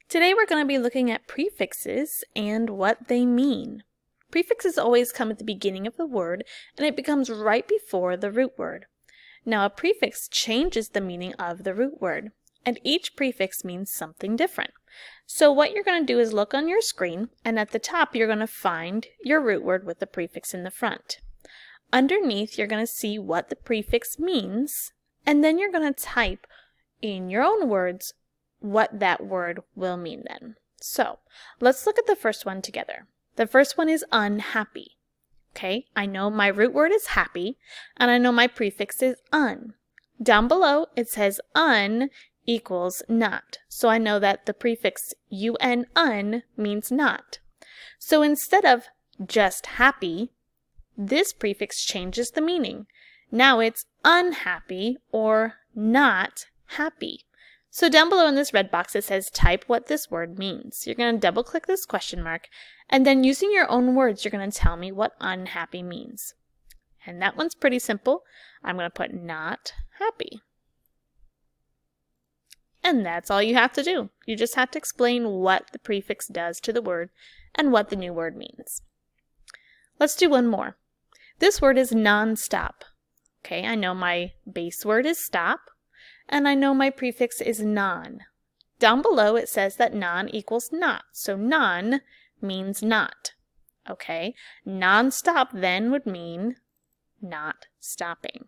Today we're going to be looking at prefixes and what they mean. Prefixes always come at the beginning of the word and it becomes right before the root word. Now a prefix changes the meaning of the root word and each prefix means something different. So what you're going to do is look on your screen and at the top you're going to find your root word with the prefix in the front. Underneath you're going to see what the prefix means and then you're going to type in your own words what that word will mean then. So let's look at the first one together. The first one is unhappy. Okay, I know my root word is happy and I know my prefix is un. Down below it says un equals not. So I know that the prefix un means not. So instead of just happy, this prefix changes the meaning. Now it's unhappy or not happy. So down below in this red box it says type what this word means. You're going to double click this question mark and then using your own words you're going to tell me what unhappy means. And that one's pretty simple. I'm going to put not happy. And that's all you have to do. You just have to explain what the prefix does to the word and what the new word means. Let's do one more. This word is non-stop. Okay, I know my base word is stop. And I know my prefix is non. Down below it says that non equals not. So non means not. Okay? Non-stop then would mean not stopping.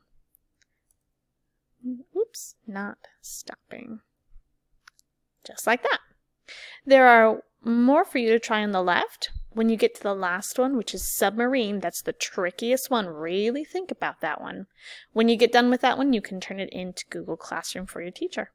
Oops, not stopping. Just like that. There are more for you to try on the left. When you get to the last one, which is submarine, that's the trickiest one. Really think about that one. When you get done with that one, you can turn it into Google Classroom for your teacher.